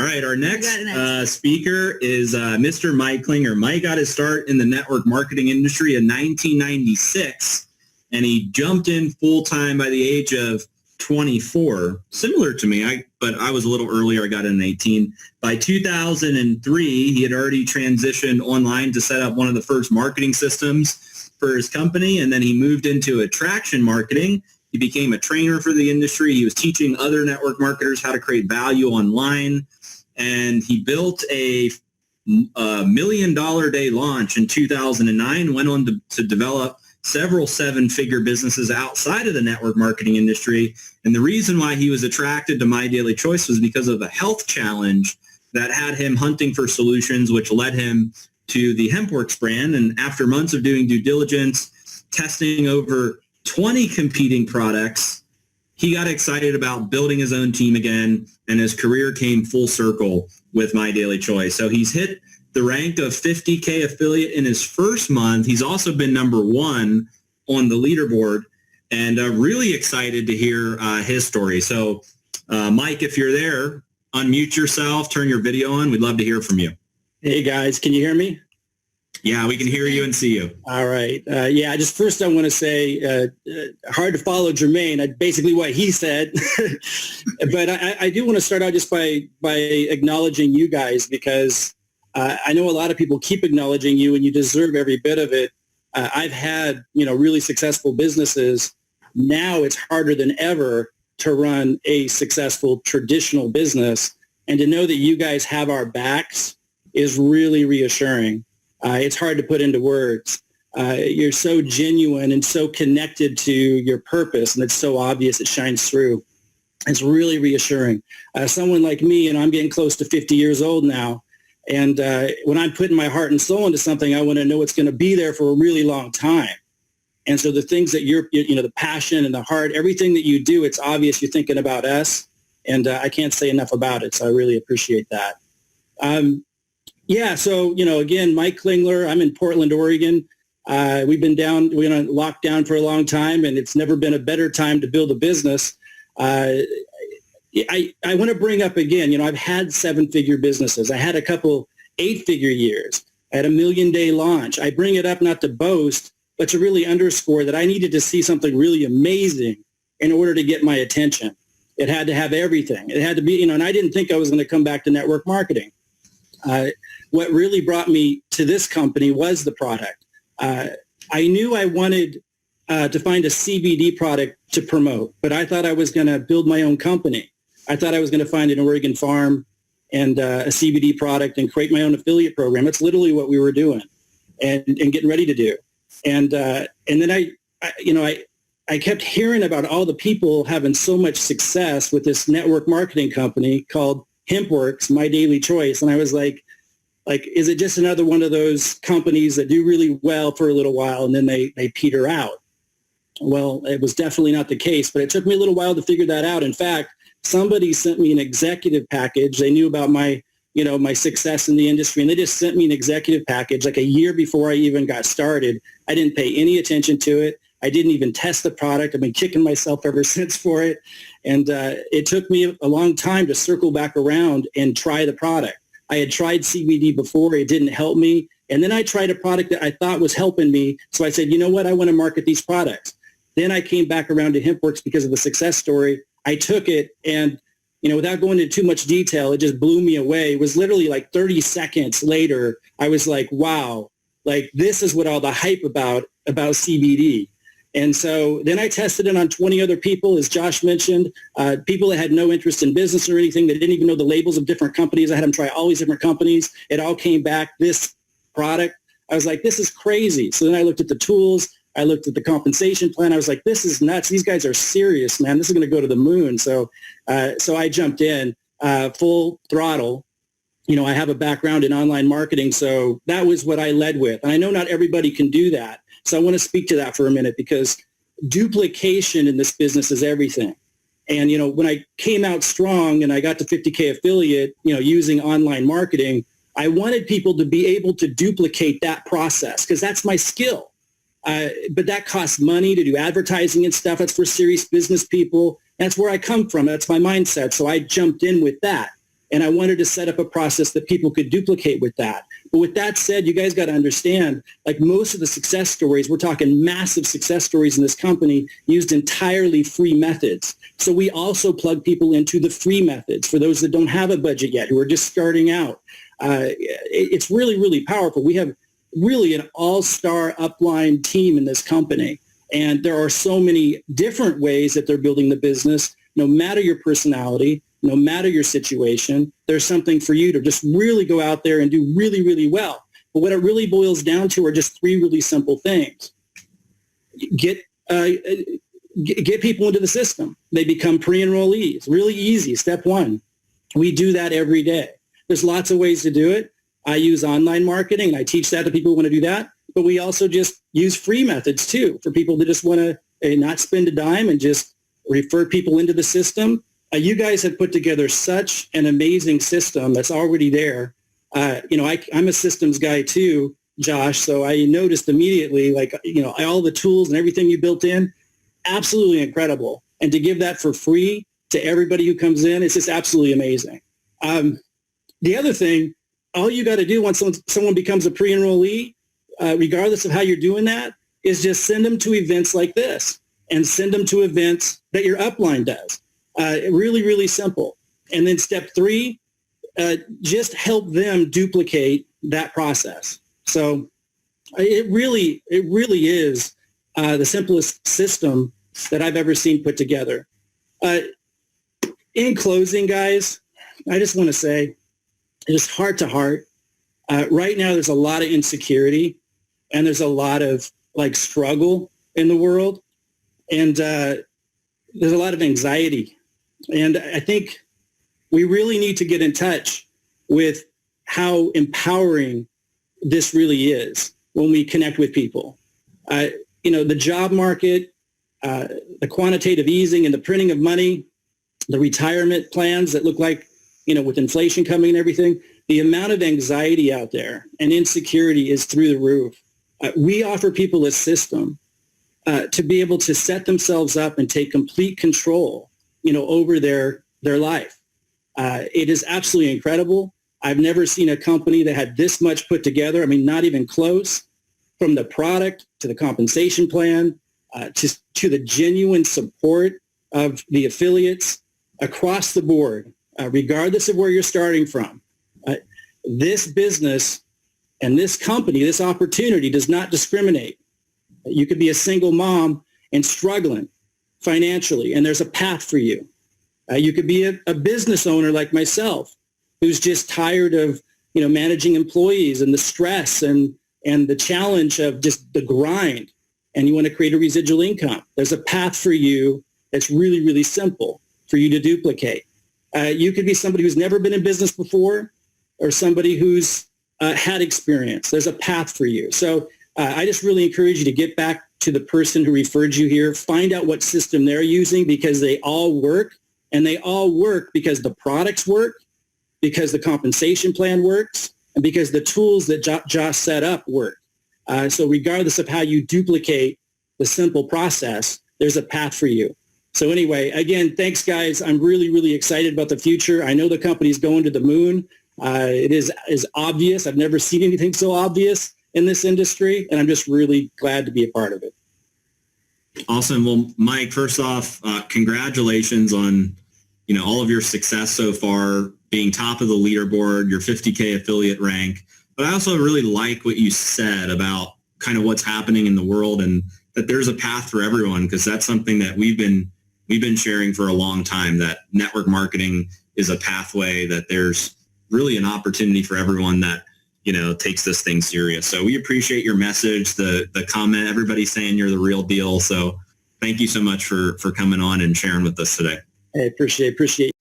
right, our next speaker is Mr. Mike Klingler. Mike got his start in the network marketing industry in 1996, and he jumped in full-time by the age of 24, similar to me, but I was a little earlier. I got in 18. By 2003, he had already transitioned online to set up one of the first marketing systems for his company, and then he moved into attraction marketing. He became a trainer for the industry. He was teaching other network marketers how to create value online, and he built a $1 million day launch in 2009, went on to develop several seven-figure businesses outside of the network marketing industry. And the reason why he was attracted to MyDailyChoice was because of a health challenge that had him hunting for solutions, which led him to the HempWorks brand. And after months of doing due diligence, testing over 20 competing products, he got excited about building his own team again, and his career came full circle with MyDailyChoice. So he's hit the rank of 50K affiliate in his first month. He's also been number one on the leaderboard, and really excited to hear his story. So, Mike, if you're there, unmute yourself, turn your video on. We'd love to hear from you. Hey, guys. Can you hear me? Yeah, we can hear you and see you. All right. First I want to say, hard to follow Jermaine, basically what he said. But I do want to start out just by acknowledging you guys, because I know a lot of people keep acknowledging you, and you deserve every bit of it. I've had, really successful businesses. Now it's harder than ever to run a successful traditional business. And to know that you guys have our backs is really reassuring. It's hard to put into words. You're so genuine and so connected to your purpose, and it's so obvious, it shines through. It's really reassuring. Someone like me, I'm getting close to 50 years old now, and when I'm putting my heart and soul into something, I want to know it's going to be there for a really long time. And so the things that the passion and the heart, everything that you do, it's obvious you're thinking about us, and I can't say enough about it, so I really appreciate that. So, again, Mike Klingler, I'm in Portland, Oregon. We've been on lockdown for a long time, and it's never been a better time to build a business. I want to bring up again, I've had seven-figure businesses. I had a couple 8-figure years. I had a $1 million day launch. I bring it up not to boast, but to really underscore that I needed to see something really amazing in order to get my attention. It had to have everything. It had to be, and I didn't think I was going to come back to network marketing. What really brought me to this company was the product. I knew I wanted to find a CBD product to promote, but I thought I was going to build my own company. I thought I was going to find an Oregon farm and a CBD product and create my own affiliate program. That's literally what we were doing and getting ready to do. And then I kept hearing about all the people having so much success with this network marketing company called HempWorks, MyDailyChoice. And I was like, is it just another one of those companies that do really well for a little while and then they peter out? Well, it was definitely not the case, but it took me a little while to figure that out. In fact, somebody sent me an executive package. They knew about my success in the industry, and they just sent me an executive package like a year before I even got started. I didn't pay any attention to it. I didn't even test the product. I've been kicking myself ever since for it. And it took me a long time to circle back around and try the product. I had tried CBD before. It didn't help me. And then I tried a product that I thought was helping me. So I said, you know what? I want to market these products. Then I came back around to HempWorks because of the success story. I took it and, without going into too much detail, it just blew me away. It was literally like 30 seconds later, I was like, wow, like this is what all the hype about CBD. And so then I tested it on 20 other people, as Josh mentioned, people that had no interest in business or anything. They didn't even know the labels of different companies. I had them try all these different companies. It all came back, this product. I was like, this is crazy. So then I looked at the tools. I looked at the compensation plan. I was like, this is nuts. These guys are serious, man. This is going to go to the moon. So I jumped in full throttle. I have a background in online marketing, so that was what I led with. And I know not everybody can do that. So I want to speak to that for a minute, because duplication in this business is everything. And, when I came out strong and I got to 50K affiliate, using online marketing, I wanted people to be able to duplicate that process, because that's my skill. But that costs money to do advertising and stuff. That's for serious business people. That's where I come from. That's my mindset. So I jumped in with that. And I wanted to set up a process that people could duplicate with that. But with that said, you guys got to understand, like most of the success stories, we're talking massive success stories in this company used entirely free methods. So we also plug people into the free methods for those that don't have a budget yet, who are just starting out. It's really, really powerful. We have really an all-star upline team in this company. And there are so many different ways that they're building the business. No matter your personality, no matter your situation, there's something for you to just really go out there and do really, really well. But what it really boils down to are just three really simple things. Get people into the system. They become pre-enrollees. Really easy. Step one. We do that every day. There's lots of ways to do it. I use online marketing, and I teach that to people who want to do that. But we also just use free methods, too, for people that just want to not spend a dime and just refer people into the system. You guys have put together such an amazing system that's already there. I'm a systems guy, too, Josh, so I noticed immediately, all the tools and everything you built in, absolutely incredible. And to give that for free to everybody who comes in, it's just absolutely amazing. The other thing, all you got to do once someone becomes a pre-enrollee, regardless of how you're doing that, is just send them to events like this and send them to events that your upline does. Really, really simple. And then step three, just help them duplicate that process. So it really is the simplest system that I've ever seen put together. In closing, guys, I just want to say, just heart to heart, right now there's a lot of insecurity and there's a lot of struggle in the world, and there's a lot of anxiety. And I think we really need to get in touch with how empowering this really is when we connect with people. The job market, the quantitative easing and the printing of money, the retirement plans that look like, with inflation coming and everything, the amount of anxiety out there and insecurity is through the roof. We offer people a system to be able to set themselves up and take complete control, over their life. It is absolutely incredible. I've never seen a company that had this much put together. I mean, not even close, from the product to the compensation plan, to the genuine support of the affiliates across the board, regardless of where you're starting from. This business and this company, this opportunity does not discriminate. You could be a single mom and struggling financially, and there's a path for you. You could be a business owner like myself, who's just tired of, managing employees and the stress and the challenge of just the grind, and you want to create a residual income. There's a path for you that's really, really simple for you to duplicate. You could be somebody who's never been in business before, or somebody who's had experience. There's a path for you. So I just really encourage you to get back to the person who referred you here, find out what system they're using, because they all work, and they all work because the products work, because the compensation plan works, and because the tools that Josh set up work. So regardless of how you duplicate the simple process, there's a path for you. So anyway, again, thanks, guys. I'm really, really excited about the future. I know the company's going to the moon. It is obvious. I've never seen anything so obvious in this industry, and I'm just really glad to be a part of it. Awesome. Well, Mike, first off, congratulations on, all of your success so far, being top of the leaderboard, your 50K affiliate rank. But I also really like what you said about kind of what's happening in the world, and that there's a path for everyone, because that's something that we've been sharing for a long time, that network marketing is a pathway, that there's really an opportunity for everyone that, takes this thing serious. So we appreciate your message, the comment, everybody's saying you're the real deal. So thank you so much for coming on and sharing with us today. I appreciate